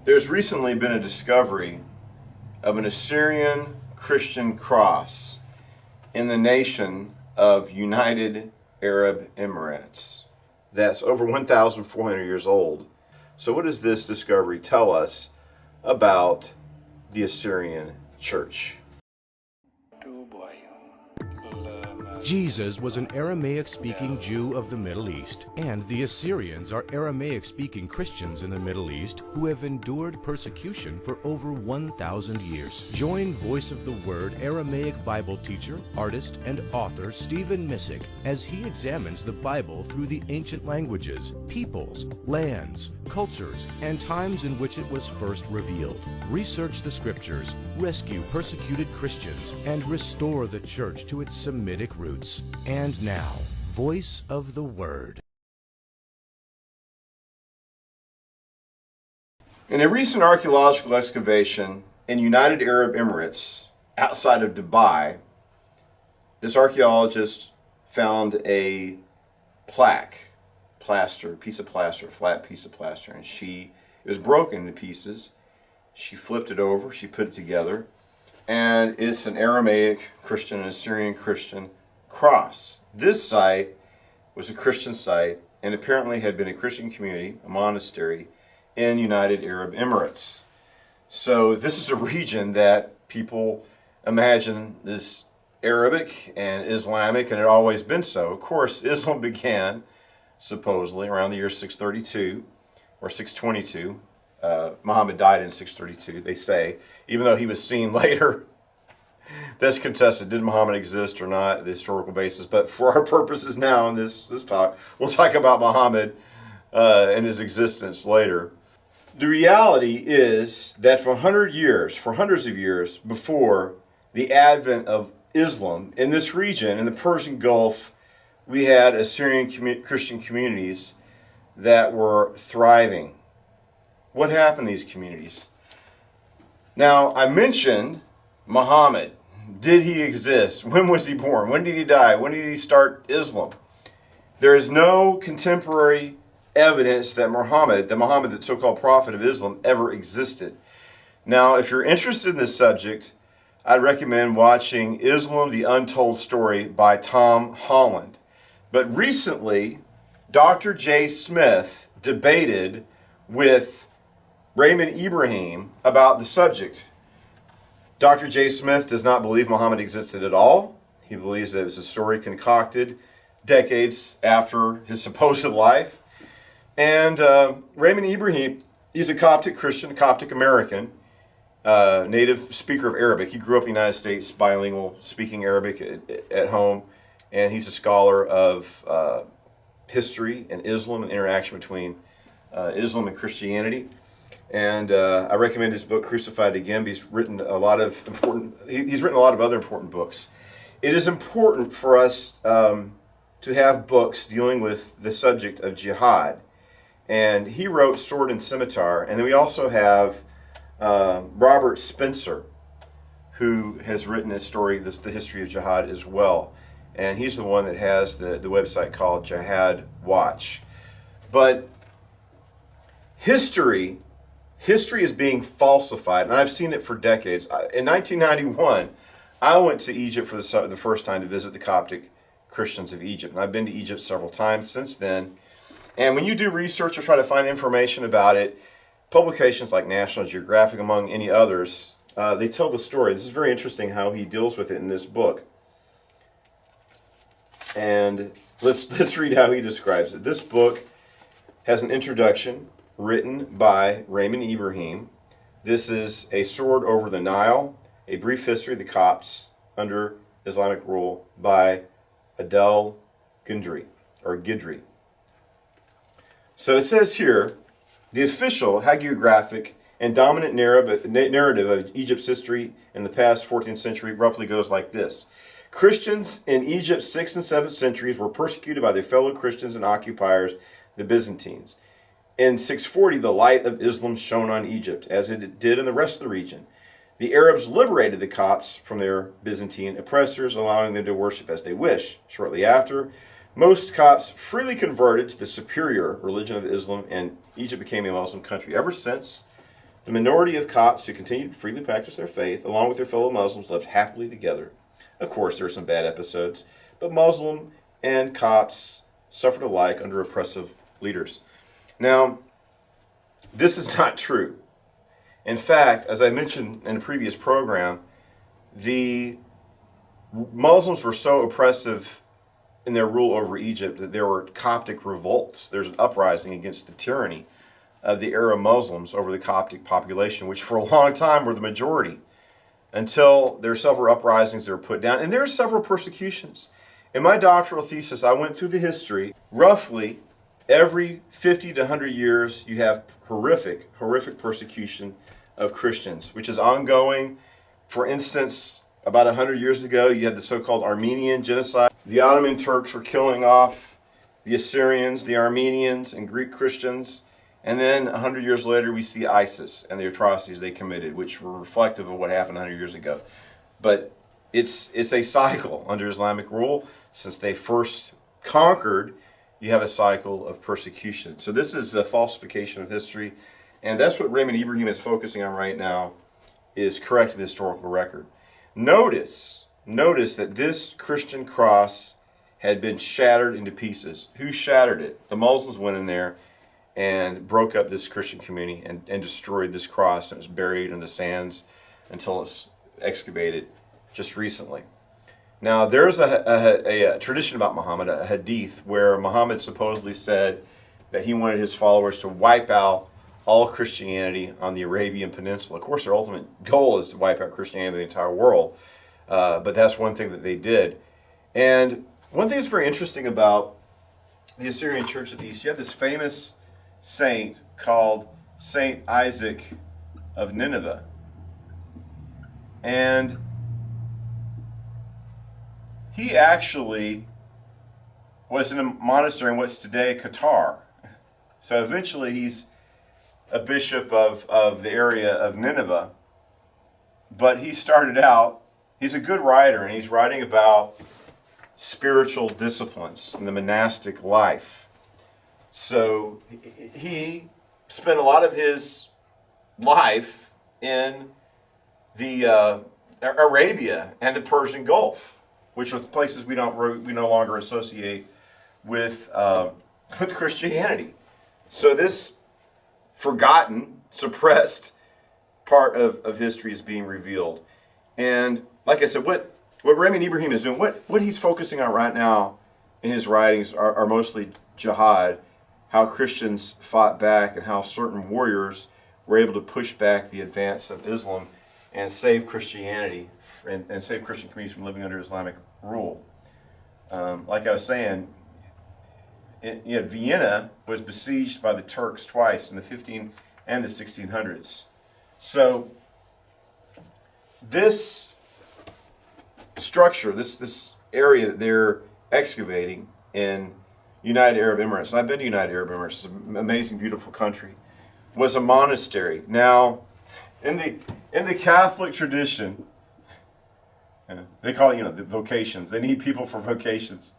There's recently been a discovery of an Assyrian Christian cross in the nation of United Arab Emirates that's over 1,400 years old. So what does this discovery tell us about the Assyrian church? Jesus was an Aramaic-speaking Jew of the Middle East, and the Assyrians are Aramaic-speaking Christians in the Middle East who have endured persecution for over 1,000 years. Join Voice of the Word Aramaic Bible teacher, artist, and author Stephen Missick as he examines the Bible through the ancient languages, peoples, lands, cultures, and times in which it was first revealed. Research the Scriptures, rescue persecuted Christians, and restore the Church to its Semitic roots. And now, Voice of the Word. In a recent archaeological excavation in United Arab Emirates, outside of Dubai, this archaeologist found a plaque, piece of plaster, a flat piece of plaster, and it was broken into pieces. She flipped it over, she put it together, and it's an Aramaic Christian, an Assyrian Christian cross. This site was a Christian site and apparently had been a Christian community, a monastery, in United Arab Emirates. So this is a region that people imagine is Arabic and Islamic, and it always been so. Of course, Islam began supposedly around the year 632 or 622. Muhammad died in 632, they say, even though he was seen later. That's contested. Did Muhammad exist or not, the historical basis? But for our purposes now in this talk, we'll talk about Muhammad and his existence later. The reality is that for hundreds of years before the advent of Islam in this region, in the Persian Gulf, we had Assyrian Christian communities that were thriving. What happened to these communities? Now, I mentioned Muhammad. Did he exist? When was he born? When did he die? When did he start Islam? There is no contemporary evidence that Muhammad, the so-called prophet of Islam, ever existed. Now, if you're interested in this subject, I'd recommend watching Islam, the Untold Story by Tom Holland. But recently, Dr. J. Smith debated with Raymond Ibrahim about the subject. Dr. J. Smith does not believe Muhammad existed at all. He believes that it was a story concocted decades after his supposed life. And Raymond Ibrahim, he's a Coptic Christian, Coptic American, native speaker of Arabic. He grew up in the United States, bilingual, speaking Arabic at home. And he's a scholar of history and Islam and the interaction between Islam and Christianity. And I recommend his book, Crucified Again. He's written a lot of other important books. It is important for us to have books dealing with the subject of jihad. And he wrote Sword and Scimitar. And then we also have Robert Spencer, who has written a story, the history of jihad as well. And he's the one that has the website called Jihad Watch. But history is being falsified, and I've seen it for decades. In 1991, I went to Egypt for the first time to visit the Coptic Christians of Egypt. And I've been to Egypt several times since then. And when you do research or try to find information about it, publications like National Geographic, among any others, they tell the story. This is very interesting how he deals with it in this book. And let's read how he describes it. This book has an introduction written by Raymond Ibrahim. This is A Sword Over the Nile, A Brief History of the Copts Under Islamic Rule by Adel Gundri, or Gidri. So it says here, the official hagiographic and dominant narrative of Egypt's history in the past 14th century roughly goes like this. Christians in Egypt's 6th and 7th centuries were persecuted by their fellow Christians and occupiers, the Byzantines. In 640, the light of Islam shone on Egypt, as it did in the rest of the region. The Arabs liberated the Copts from their Byzantine oppressors, allowing them to worship as they wish. Shortly after, most Copts freely converted to the superior religion of Islam, and Egypt became a Muslim country. Ever since The minority of Copts who continued to freely practice their faith, along with their fellow Muslims, lived happily together. Of course, there were some bad episodes, but Muslim and Copts suffered alike under oppressive leaders. Now, this is not true. In fact, as I mentioned in a previous program, the Muslims were so oppressive in their rule over Egypt that there were Coptic revolts. There's an uprising against the tyranny of the Arab Muslims over the Coptic population, which for a long time were the majority, until there were several uprisings that were put down. And there are several persecutions. In my doctoral thesis, I went through the history. Roughly every 50 to 100 years, you have horrific persecution of Christians, which is ongoing. For instance, about 100 years ago, you had the so-called Armenian genocide. The Ottoman Turks were killing off the Assyrians, the Armenians, and Greek Christians. And then 100 years later, we see ISIS and the atrocities they committed, which were reflective of what happened 100 years ago. But it's a cycle under Islamic rule. Since they first conquered, you have a cycle of persecution. So this is a falsification of history. And that's what Raymond Ibrahim is focusing on right now, is correcting the historical record. Notice that this Christian cross had been shattered into pieces. Who shattered it? The Muslims went in there and broke up this Christian community and destroyed this cross, and it was buried in the sands until it's excavated just recently. Now, there's a tradition about Muhammad, a hadith, where Muhammad supposedly said that he wanted his followers to wipe out all Christianity on the Arabian Peninsula. Of course, their ultimate goal is to wipe out Christianity in the entire world, but that's one thing that they did. And one thing that's very interesting about the Assyrian Church of the East, you have this famous saint called Saint Isaac of Nineveh. And he actually was in a monastery in what's today Qatar. So eventually he's a bishop of the area of Nineveh. But he started out, he's a good writer, and he's writing about spiritual disciplines and the monastic life. So he spent a lot of his life in the Arabia and the Persian Gulf, which are places we no longer associate with Christianity. So this forgotten, suppressed part of history is being revealed. And like I said, what Raymond Ibrahim is doing, what he's focusing on right now in his writings are mostly jihad, how Christians fought back and how certain warriors were able to push back the advance of Islam and save Christianity and save Christian communities from living under Islamic rule. Like I was saying, Vienna was besieged by the Turks twice in the 15 and the 1600s. So this structure, this area that they're excavating in United Arab Emirates, and I've been to United Arab Emirates, it's an amazing, beautiful country, was a monastery. Now, in the Catholic tradition, they call it, the vocations. They need people for vocations.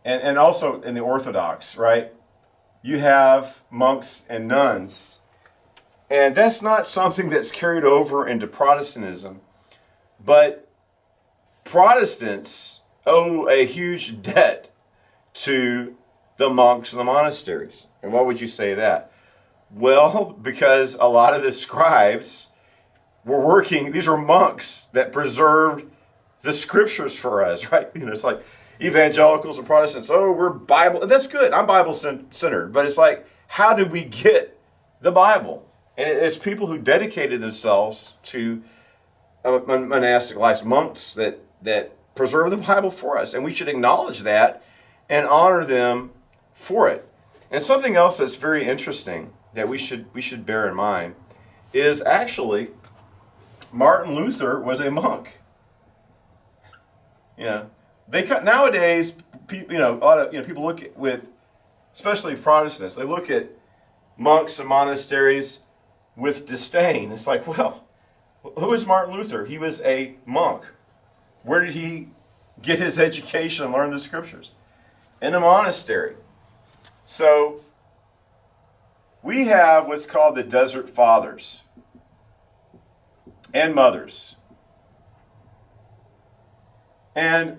And also in the Orthodox, right? You have monks and nuns. And that's not something that's carried over into Protestantism. But Protestants owe a huge debt to the monks and the monasteries. And why would you say that? Well, because a lot of the scribes were working, these were monks that preserved the scriptures for us, right? It's like evangelicals and Protestants, we're Bible, and that's good, I'm Bible-centered, but it's like, how did we get the Bible? And it's people who dedicated themselves to monastic lives, monks that preserve the Bible for us, and we should acknowledge that and honor them for it. And something else that's very interesting that we should bear in mind is actually Martin Luther was a monk. Nowadays, a lot of people look at, with, especially Protestants, they look at monks and monasteries with disdain. It's like, well, who is Martin Luther? He was a monk. Where did he get his education and learn the scriptures? In a monastery. So we have what's called the Desert Fathers and Mothers. And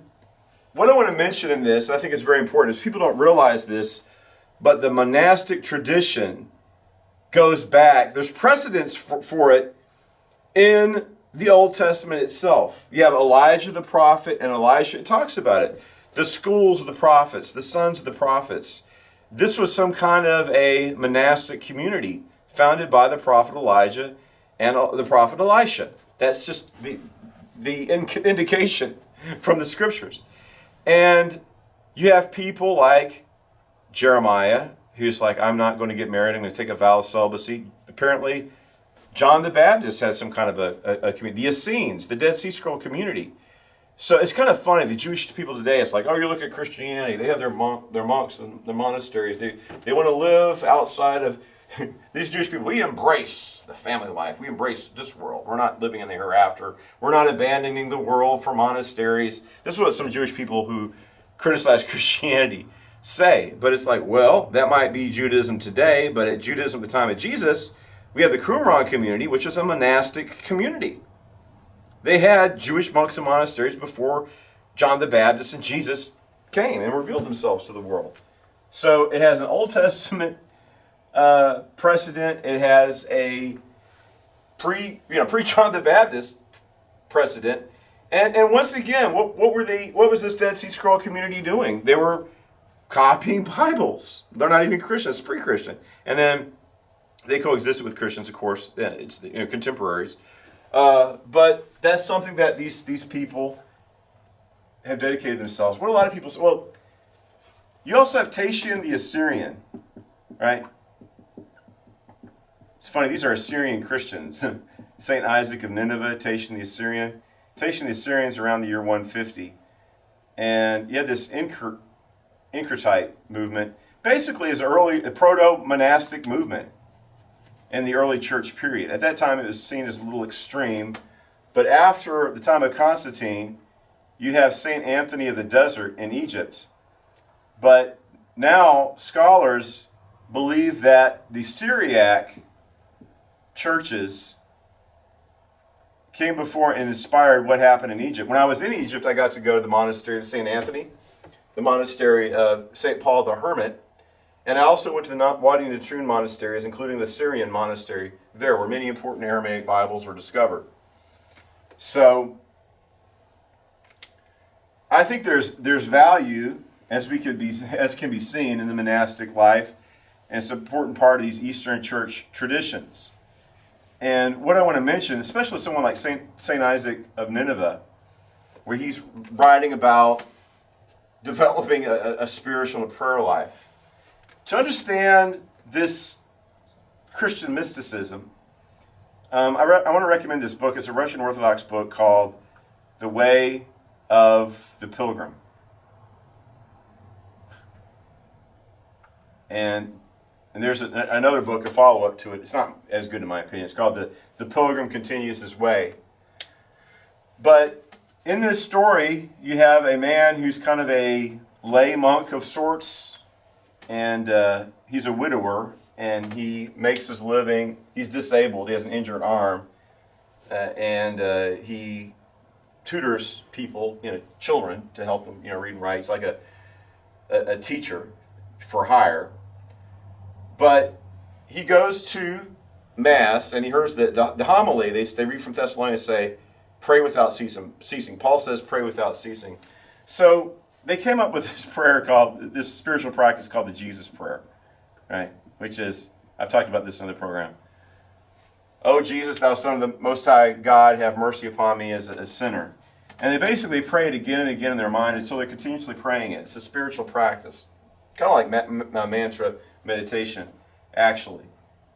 what I want to mention in this, I think is very important, is people don't realize this, but the monastic tradition goes back. There's precedence for it in the Old Testament itself. You have Elijah the prophet and Elisha. It talks about it. The schools of the prophets, the sons of the prophets. This was some kind of a monastic community founded by the prophet Elijah and the prophet Elisha. That's just the indication from the scriptures. And you have people like Jeremiah, who's like, I'm not going to get married, I'm going to take a vow of celibacy. Apparently, John the Baptist had some kind of a community. The Essenes, the Dead Sea Scroll community. So it's kind of funny, the Jewish people today, it's like, oh, you look at Christianity, they have their monks and their monasteries. They want to live outside of, these Jewish people, we embrace the family life. We embrace this world. We're not living in the hereafter. We're not abandoning the world for monasteries. This is what some Jewish people who criticize Christianity say. But it's like, well, that might be Judaism today, but at Judaism at the time of Jesus, we have the Qumran community, which is a monastic community. They had Jewish monks and monasteries before John the Baptist and Jesus came and revealed themselves to the world. So it has an Old Testament precedent. It has a pre-John the Baptist precedent. And once again, what was this Dead Sea Scroll community doing? They were copying Bibles. They're not even Christians, it's pre-Christian. And then they coexisted with Christians, of course. It's contemporaries. But that's something that these people have dedicated themselves. What a lot of people say, well, you also have Tatian the Assyrian, right? It's funny, these are Assyrian Christians. St. Isaac of Nineveh, Tatian the Assyrian. Tatian the Assyrian's around the year 150. And you had this Incretite movement. Basically, is a proto-monastic movement in the early church period. At that time, it was seen as a little extreme. But after the time of Constantine, you have St. Anthony of the Desert in Egypt. But now, scholars believe that the Syriac churches came before and inspired what happened in Egypt. When I was in Egypt, I got to go to the monastery of St. Anthony, the monastery of St. Paul the Hermit, and I also went to the Wadi Natrun monasteries, including the Syrian monastery there, where many important Aramaic Bibles were discovered. So, I think there's value, as can be seen in the monastic life, and it's an important part of these Eastern Church traditions. And what I want to mention, especially someone like St. Isaac of Nineveh, where he's writing about developing a spiritual and prayer life. To understand this Christian mysticism, I want to recommend this book. It's a Russian Orthodox book called The Way of the Pilgrim. And there's another book, a follow-up to it. It's not as good in my opinion. It's called The Pilgrim Continues His Way. But in this story, you have a man who's kind of a lay monk of sorts, and he's a widower, and he makes his living. He's disabled. He has an injured arm, and he tutors people, children, to help them, read and write. He's like a teacher for hire. But he goes to Mass, and he hears the homily. They read from Thessalonians, say, pray without ceasing. Paul says, pray without ceasing. So they came up with this spiritual practice called the Jesus Prayer, right? Which is, I've talked about this in the program. Oh, Jesus, thou Son of the Most High God, have mercy upon me as a sinner. And they basically pray it again and again in their mind until they're continuously praying it. It's a spiritual practice. Kind of like mantra meditation, actually.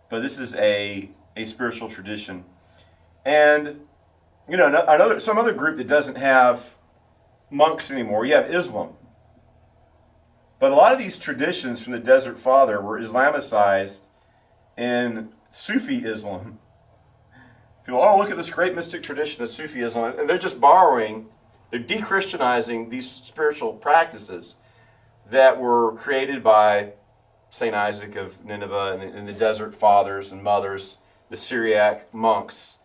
But this is a spiritual tradition. And, some other group that doesn't have monks anymore, you have Islam. But a lot of these traditions from the Desert Father were Islamicized in Sufi Islam. People, look at this great mystic tradition of Sufi Islam, and they're just they're de-Christianizing these spiritual practices that were created by St. Isaac of Nineveh and the desert fathers and mothers, the Syriac monks.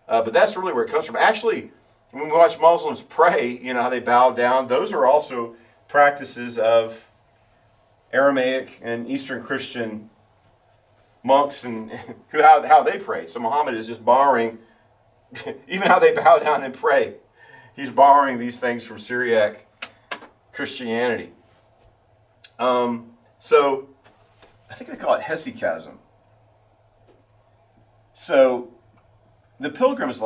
But that's really where it comes from. Actually, when we watch Muslims pray, how they bow down, those are also practices of Aramaic and Eastern Christian monks and how they pray. So Muhammad is just borrowing, even how they bow down and pray, he's borrowing these things from Syriac Christianity. So I think they call it hesychasm. So the pilgrims,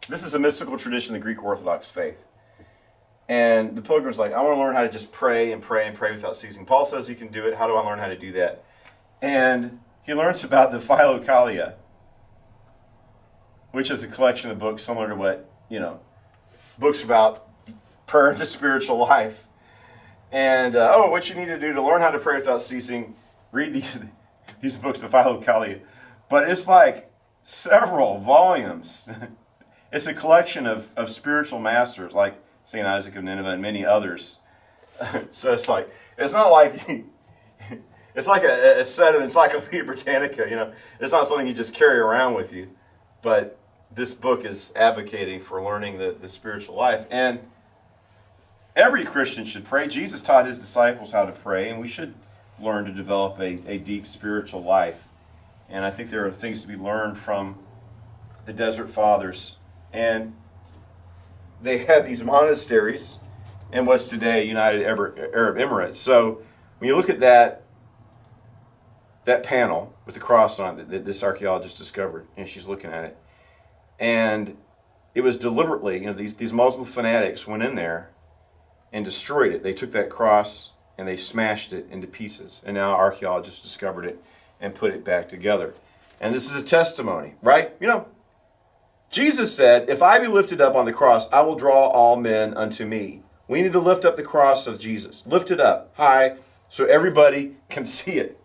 this is a mystical tradition of the Greek Orthodox faith. And the pilgrim's like, I want to learn how to just pray and pray and pray without ceasing. Paul says you can do it. How do I learn how to do that? And he learns about the Philokalia, which is a collection of books similar to what, books about prayer and the spiritual life. And, what you need to do to learn how to pray without ceasing, read these books, the Philokalia. But it's like several volumes. It's a collection of spiritual masters like St. Isaac of Nineveh and many others. So it's not like it's like a set of Encyclopedia Britannica. It's not something you just carry around with you. But this book is advocating for learning the spiritual life. And every Christian should pray. Jesus taught his disciples how to pray, and we should learn to develop a deep spiritual life. And I think there are things to be learned from the Desert Fathers. And they had these monasteries in what's today United Arab Emirates. So when you look at that panel with the cross on it that this archaeologist discovered, and she's looking at it, and it was deliberately, these Muslim fanatics went in there and destroyed it. They took that cross and they smashed it into pieces. And now archaeologists discovered it and put it back together. And this is a testimony, right? Jesus said, if I be lifted up on the cross, I will draw all men unto me. We need to lift up the cross of Jesus. Lift it up high so everybody can see it.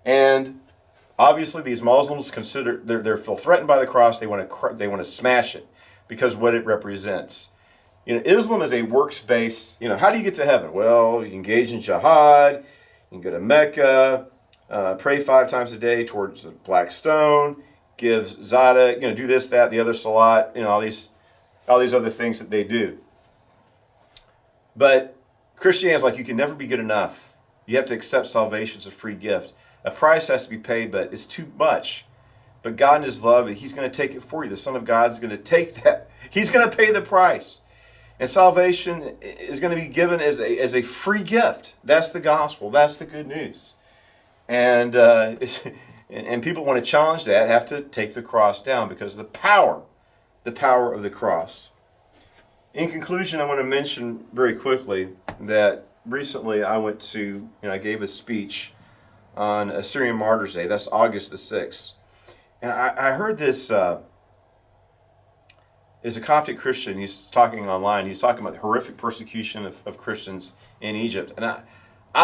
And obviously these Muslims they feel threatened by the cross. They want to smash it because what it represents. Islam is a works-based, how do you get to heaven? Well, you engage in jihad, you can go to Mecca, pray 5 times a day towards the black stone, give zada, do this, that, the other salat, all these other things that they do. But Christianity is like, you can never be good enough. You have to accept salvation as a free gift. A price has to be paid, but it's too much. But God in his love, he's going to take it for you. The Son of God is going to take that. He's going to pay the price. And salvation is going to be given as a free gift. That's the gospel. That's the good news. And people want to challenge that, have to take the cross down because of the power of the cross. In conclusion, I want to mention very quickly that recently I went to, I gave a speech on Assyrian Martyrs' Day. That's August the 6th. And I heard this... is a Coptic Christian. He's talking online. He's talking about the horrific persecution of Christians in Egypt. And I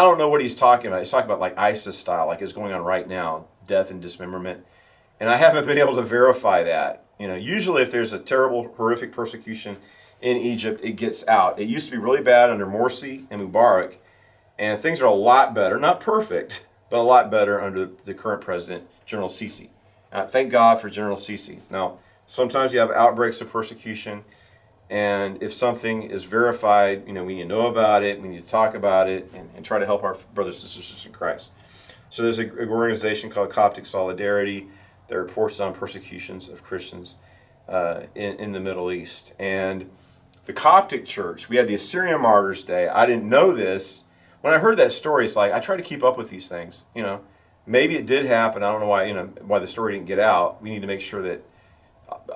don't know what he's talking about. He's talking about ISIS style, like it's going on right now, death and dismemberment. And I haven't been able to verify that. Usually if there's a terrible, horrific persecution in Egypt, it gets out. It used to be really bad under Morsi and Mubarak. And things are a lot better, not perfect, but a lot better under the current president, General Sisi. Thank God for General Sisi. Now, sometimes you have outbreaks of persecution, and if something is verified, we need to know about it, we need to talk about it, and try to help our brothers and sisters in Christ. So there's an organization called Coptic Solidarity that reports on persecutions of Christians in the Middle East. And the Coptic Church, we had the Assyrian Martyrs' Day. I didn't know this. When I heard that story, it's like, I try to keep up with these things. Maybe it did happen. I don't know why the story didn't get out. We need to make sure that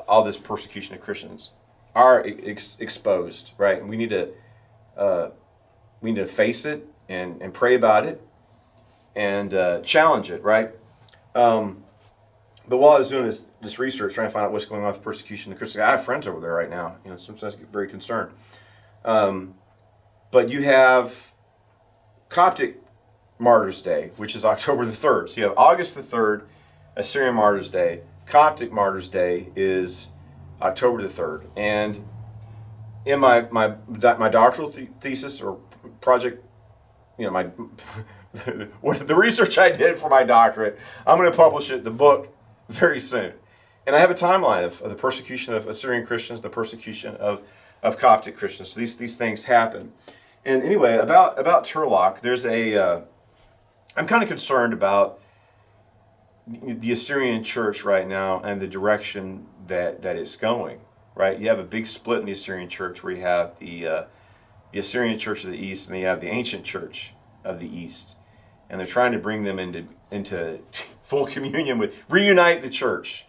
all this persecution of Christians are exposed, right? And we need to face it and pray about it and challenge it, right? But while I was doing this research, trying to find out what's going on with persecution of Christians, I have friends over there right now. Sometimes I get very concerned. But you have Coptic Martyrs' Day, which is October the 3rd. So you have August the 3rd, Assyrian Martyrs' Day. Coptic Martyrs' Day is October the 3rd. And in my doctoral thesis or project, my the research I did for my doctorate. I'm going to publish it, the book, very soon. And I have a timeline of the persecution of Assyrian Christians, the persecution of Coptic Christians. So these things happen. And anyway, about Turlock, there's I'm kind of concerned about the Assyrian church right now and the direction that it's going. Right, you have a big split in the Assyrian church where you have the Assyrian church of the east and you have the ancient church of the east, and they're trying to bring them into full communion reunite the church.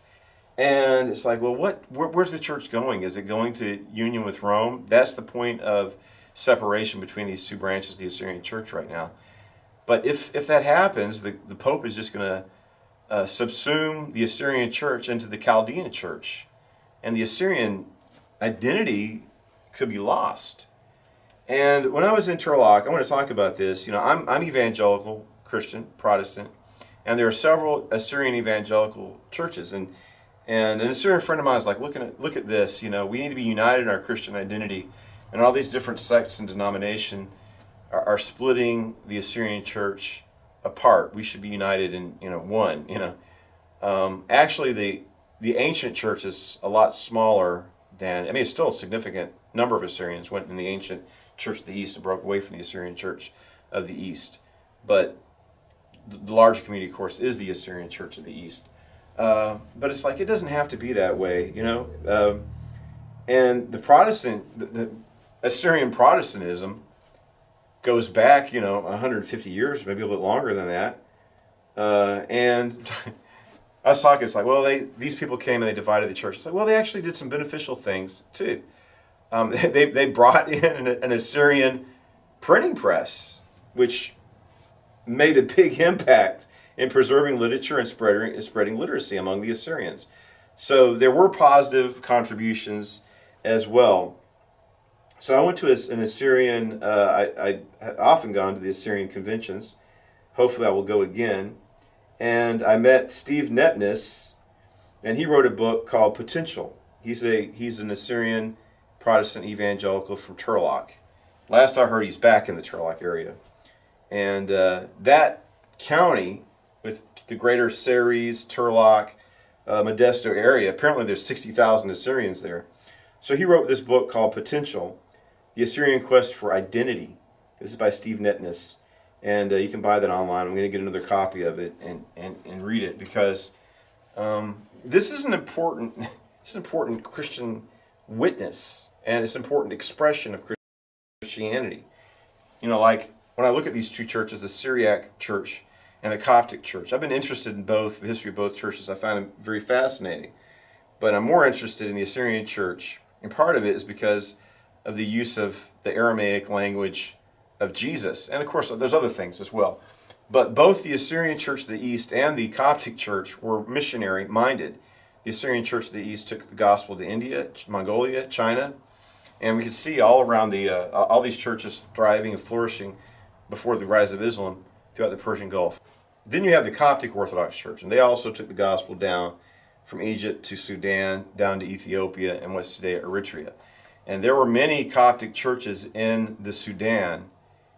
And it's like, well, where's the church going? Is it going to union with Rome? That's the point of separation between these two branches of the Assyrian church right now. But if that happens, the Pope is just going to subsume the Assyrian church into the Chaldean church, and the Assyrian identity could be lost. And when I was in Turlock, I want to talk about this. I'm evangelical Christian, Protestant, and there are several Assyrian evangelical churches. And an Assyrian friend of mine was like, look at this. We need to be united in our Christian identity, and all these different sects and denominations are splitting the Assyrian church apart. We should be united in one. Actually, the ancient church is a lot smaller than. It's still a significant number of Assyrians went in the ancient church of the east and broke away from the Assyrian church of the east. But the larger community, of course, is the Assyrian church of the east. But it's like, it doesn't have to be that way, and the Assyrian Protestantism goes back, 150 years, maybe a little bit longer than that. And I was talking, it's like, well, these people came and they divided the church. It's like, well, they actually did some beneficial things too. They brought in an Assyrian printing press, which made a big impact in preserving literature and spreading literacy among the Assyrians. So there were positive contributions as well. So I went to an Assyrian, I had often gone to the Assyrian conventions. Hopefully I will go again. And I met Steve Netness, and he wrote a book called Potential. He's an Assyrian Protestant evangelical from Turlock. Last I heard, he's back in the Turlock area. And that county, with the greater Ceres, Turlock, Modesto area, apparently there's 60,000 Assyrians there. So he wrote this book called Potential, The Assyrian Quest for Identity. This is by Steve Netness. And you can buy that online. I'm going to get another copy of it and read it, because this is an important Christian witness, and it's an important expression of Christianity. Like when I look at these two churches, the Syriac church and the Coptic church, I've been interested in the history of both churches. I find them very fascinating. But I'm more interested in the Assyrian church, and part of it is because of the use of the Aramaic language of Jesus. And of course, there's other things as well. But both the Assyrian church of the east and the Coptic church were missionary minded. The Assyrian church of the east took the gospel to India, Mongolia, China, and we could see all around all these churches thriving and flourishing before the rise of Islam throughout the Persian Gulf. Then you have the Coptic Orthodox Church, and they also took the gospel down from Egypt to Sudan, down to Ethiopia, and what's today Eritrea. And there were many Coptic churches in the Sudan,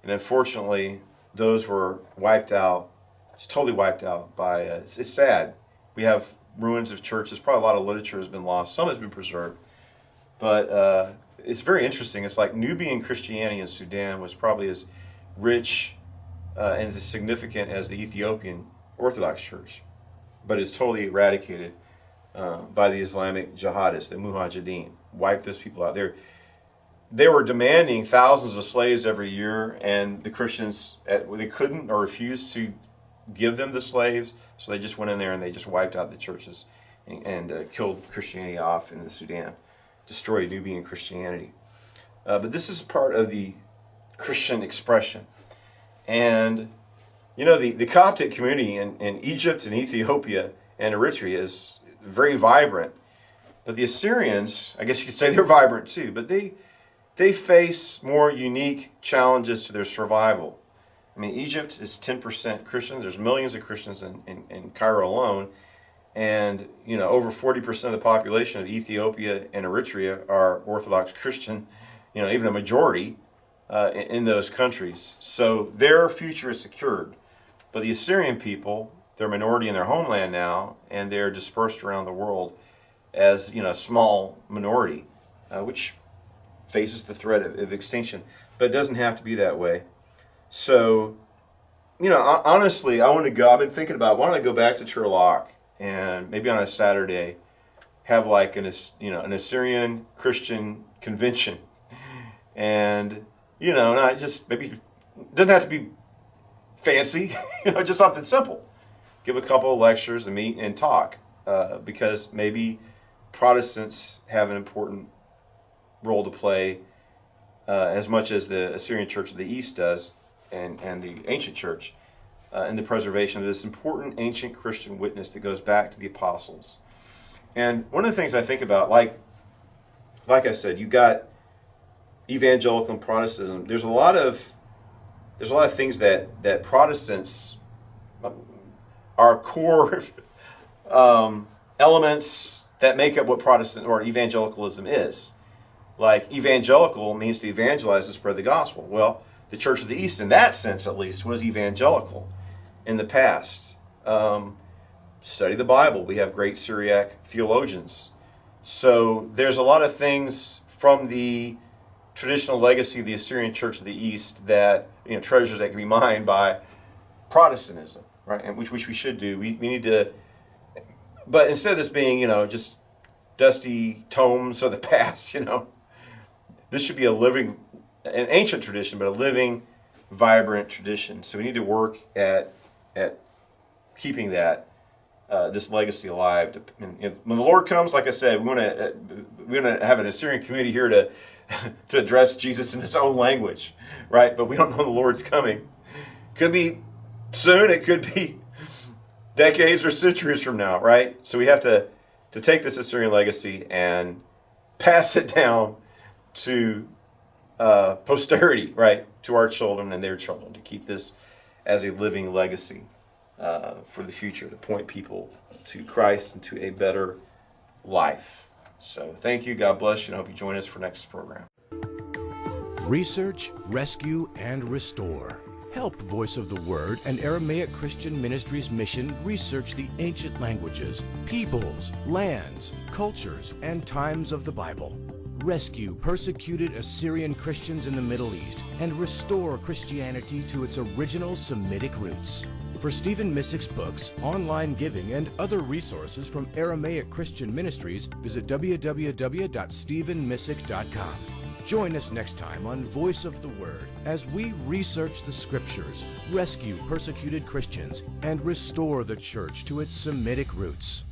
and unfortunately, those were wiped out, just totally wiped out by, it's sad. We have ruins of churches, probably a lot of literature has been lost, some has been preserved. But it's very interesting. It's like Nubian Christianity in Sudan was probably as rich and as significant as the Ethiopian Orthodox Church, but it's totally eradicated by the Islamic jihadists, the Mujahideen, wiped those people out. They were demanding thousands of slaves every year, and the Christians, they couldn't or refused to give them the slaves, so they just went in there and they just wiped out the churches and killed Christianity off in the Sudan, destroyed Nubian Christianity. But this is part of the Christian expression. And, the Coptic community in Egypt and Ethiopia and Eritrea is very vibrant. But the Assyrians, I guess you could say they're vibrant too, but they face more unique challenges to their survival. Egypt is 10% Christian. There's millions of Christians in Cairo alone. And, over 40% of the population of Ethiopia and Eritrea are Orthodox Christian, even a majority. in those countries. So their future is secured. But the Assyrian people, they're a minority in their homeland now, and they're dispersed around the world as a small minority, which faces the threat of extinction. But it doesn't have to be that way. So, honestly, I want to go. I've been thinking about why don't I go back to Turlock and maybe on a Saturday have like an Assyrian Christian convention, and not just maybe doesn't have to be fancy, just something simple. Give a couple of lectures and meet and talk, because maybe Protestants have an important role to play as much as the Assyrian Church of the East does, and the ancient church, in the preservation of this important ancient Christian witness that goes back to the apostles. And one of the things I think about, like I said, you got evangelical and Protestantism. There's a lot of things that Protestants are core elements that make up what Protestant or evangelicalism is. Like, evangelical means to evangelize and spread the gospel. Well, the Church of the East, in that sense at least, was evangelical in the past. Study the Bible. We have great Syriac theologians. So there's a lot of things from the traditional legacy of the Assyrian Church of the East that, treasures that can be mined by Protestantism, right? And which we should do. We need to, but instead of this being, just dusty tomes of the past, this should be an ancient tradition, but a living, vibrant tradition. So we need to work at keeping that this legacy alive. And when the Lord comes, like I said, we want to have an Assyrian community here to address Jesus in his own language, right? But we don't know the Lord's coming. Could be soon. It could be decades or centuries from now, right? So we have to take this Assyrian legacy and pass it down to posterity, right? To our children and their children, to keep this as a living legacy for the future, to point people to Christ and to a better life. So thank you. God bless you, and I hope you join us for next program. Research, rescue, and restore. Help Voice of the Word and Aramaic Christian Ministries mission research the ancient languages, peoples, lands, cultures, and times of the Bible. Rescue persecuted Assyrian Christians in the Middle East and restore Christianity to its original Semitic roots. For Stephen Missick's books, online giving, and other resources from Aramaic Christian Ministries, visit www.stephenmissick.com. Join us next time on Voice of the Word as we research the Scriptures, rescue persecuted Christians, and restore the church to its Semitic roots.